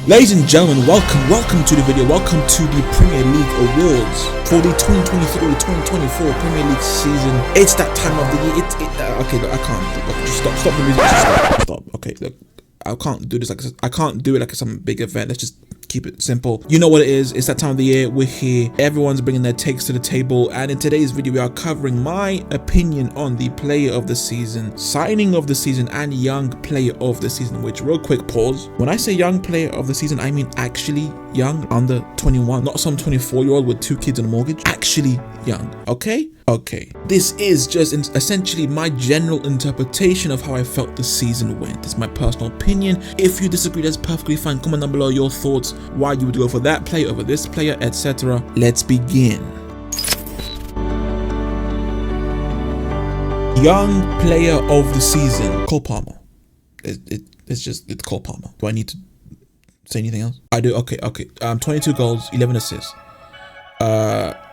Ladies and gentlemen, welcome to the video. Welcome to the Premier League Awards for the 2023-2024 Premier League season. It's that time of the year. Okay, look, I can't. Look, just stop the music. Just stop. Okay, look, I can't do this I can't do it like some big event. Let's just keep it simple. You know what it is. It's that time of the year. We're here. Everyone's bringing their takes to the table. And in today's video, we are covering my opinion on the player of the season, signing of the season, and young player of the season. Which, real quick pause. When I say young player of the season, I mean actually young, under 21, not some 24-year-old with 2 kids and a mortgage. Actually young. Okay. This is just essentially my general interpretation of how I felt the season went. It's my personal opinion. If you disagree, that's perfectly fine. Comment down below your thoughts, why you would go for that player over this player, etc. Let's begin. Young player of the season, Cole Palmer. It's Cole Palmer. Do I need to say anything else? I do. Okay. 22 goals, 11 assists.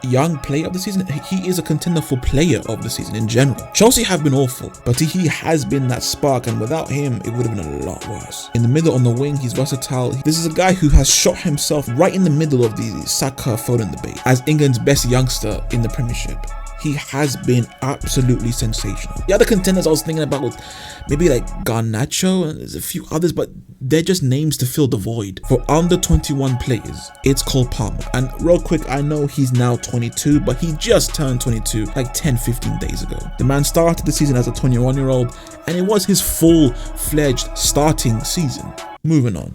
Young player of the season, he is a contender for player of the season in general. Chelsea have been awful, but he has been that spark, and without him it would have been a lot worse. In the middle, on the wing, he's versatile. This is a guy who has shot himself right in the middle of the Saka-Foden debate as England's best youngster in the Premiership. He has been absolutely sensational. The other contenders I was thinking about was maybe like Garnacho, and there's a few others, but they're just names to fill the void. For under 21 players, it's Cole Palmer. And real quick, I know he's now 22, but he just turned 22 like 10-15 days ago. The man started the season as a 21-year-old, and it was his full-fledged starting season. Moving on.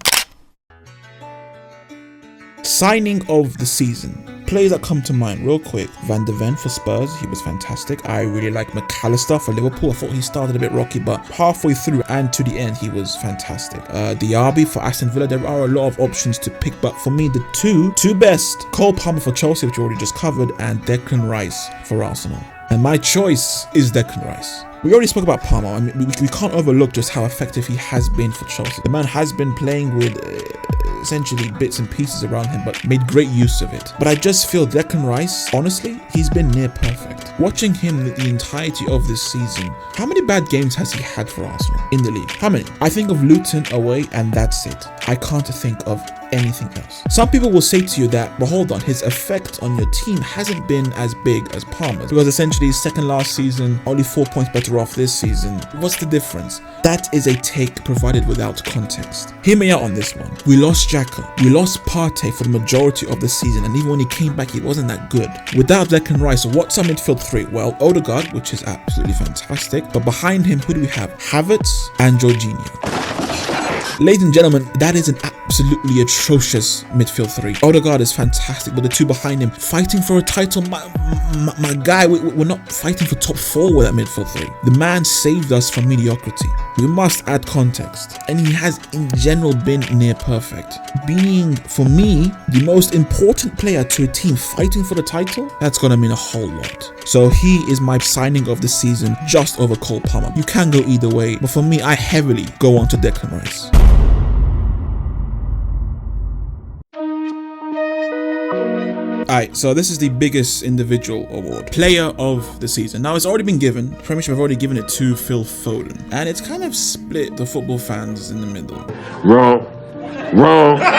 Signing of the season. Players that come to mind real quick. Van de Ven for Spurs, he was fantastic. I really like McAllister for Liverpool. I thought he started a bit rocky, but halfway through and to the end, he was fantastic. Diaby for Aston Villa. There are a lot of options to pick, but for me, the two best, Cole Palmer for Chelsea, which we already just covered, and Declan Rice for Arsenal. And my choice is Declan Rice. We already spoke about Palmer. I mean, we can't overlook just how effective he has been for Chelsea. The man has been playing with essentially bits and pieces around him, but made great use of it. But I just feel Declan Rice, honestly, he's been near perfect. Watching him the entirety of this season, how many bad games has he had for Arsenal in the league? How many? I think of Luton away, and that's it. I can't think of anything else. Some people will say to you that, but hold on, his effect on your team hasn't been as big as Palmer's, because essentially second last season, only 4 points better off this season. What's the difference? That is a take provided without context. Hear me out on this one. We lost Xhaka, we lost Partey for the majority of the season, and even when he came back, he wasn't that good. Without Declan Rice, what's our midfield three? Well, Odegaard, which is absolutely fantastic, but behind him, who do we have? Havertz and Jorginho. Ladies and gentlemen, that is an absolutely atrocious midfield three. Odegaard is fantastic, but the two behind him fighting for a title, my guy, we're not fighting for top 4 with that midfield three. The man saved us from mediocrity. We must add context, and he has in general been near perfect. Being, for me, the most important player to a team fighting for the title, that's gonna mean a whole lot. So he is my signing of the season, just over Cole Palmer. You can go either way, but for me, I heavily go on to Declan Rice. Alright, so this is the biggest individual award, player of the season. Now, it's already been given. Premiership have already given it to Phil Foden, and it's kind of split the football fans in the middle. Wrong.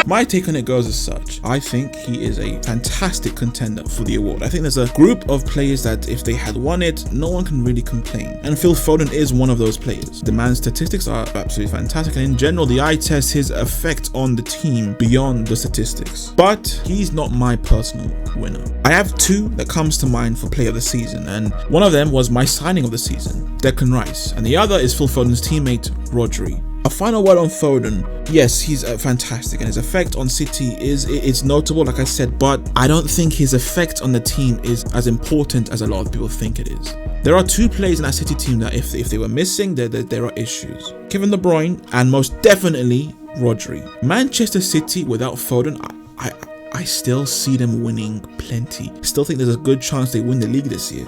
My take on it goes as such. I think he is a fantastic contender for the award. I think there's a group of players that if they had won it, no one can really complain. And Phil Foden is one of those players. The man's statistics are absolutely fantastic, and in general, the eye test his effect on the team beyond the statistics. But he's not my personal winner. I have 2 that comes to mind for player of the season, and one of them was my signing of the season, Declan Rice, and the other is Phil Foden's teammate, Rodri. A final word on Foden. Yes, he's fantastic, and his effect on City it's notable, like I said, but I don't think his effect on the team is as important as a lot of people think it is. There are 2 players in that City team that if they were missing, there are issues. Kevin De Bruyne, and most definitely Rodri. Manchester City without Foden, I still see them winning plenty. Still think there's a good chance they win the league this year.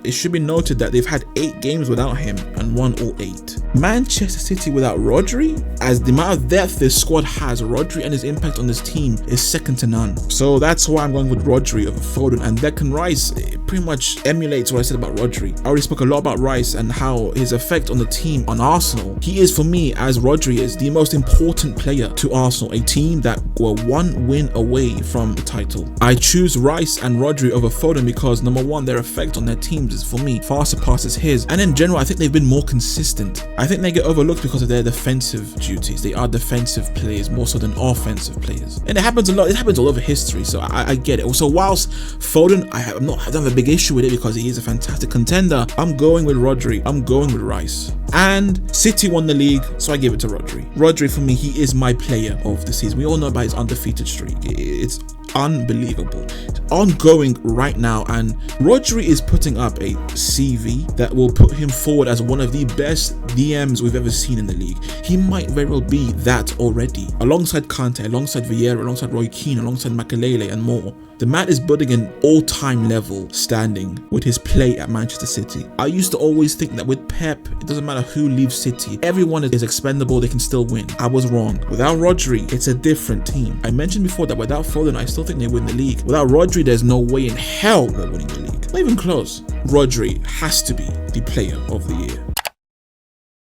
it should be noted that they've had 8 games without him and won all 8. Manchester City without Rodri, as the amount of depth this squad has, Rodri and his impact on this team is second to none. So that's why I'm going with Rodri over Foden. And Declan Rice pretty much emulates what I said about Rodri. I already spoke a lot about Rice and how his effect on the team on Arsenal. He is, for me, as Rodri is, the most important player to Arsenal, a team that were 1 win away from the title. I choose Rice and Rodri over Foden because, number one, their effect on their teams is, for me, far surpasses his. And in general, I think they've been more consistent. I think they get overlooked because of their defensive duties. They are defensive players more so than offensive players. And it happens a lot. It happens all over history, so I get it. So whilst Foden, I don't have a big issue with it because he is a fantastic contender, I'm going with Rodri. I'm going with Rice. And City won the league, so I give it to Rodri. Rodri, for me, he is my player of the season. We all know about his undefeated streak. It's unbelievable. It's ongoing right now, and Rodri is putting up a CV that will put him forward as one of the best DMs we've ever seen in the league. He might very well be that already, alongside Kante, alongside Vieira, alongside Roy Keane, alongside Makelele and more. The man is building an all-time level standing with his play at Manchester City. I used to always think that with Pep, it doesn't matter who leaves City, everyone is expendable, they can still win. I was wrong. Without Rodri, it's a different team. I mentioned before that without Foden, I still think they win the league. Without Rodri, there's no way in hell they're winning the league. Not even close. Rodri has to be the player of the year.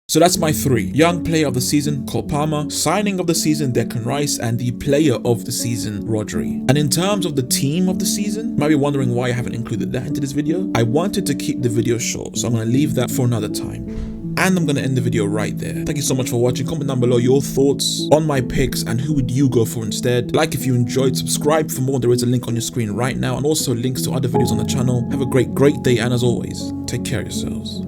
So that's my 3. Young player of the season, Cole Palmer. Signing of the season, Declan Rice. And the player of the season, Rodri. And in terms of the team of the season, you might be wondering why I haven't included that into this video. I wanted to keep the video short, so I'm going to leave that for another time. And I'm going to end the video right there. Thank you so much for watching. Comment down below your thoughts on my picks and who would you go for instead. Like if you enjoyed, subscribe for more. There is a link on your screen right now and also links to other videos on the channel. Have a great day, and as always, take care of yourselves.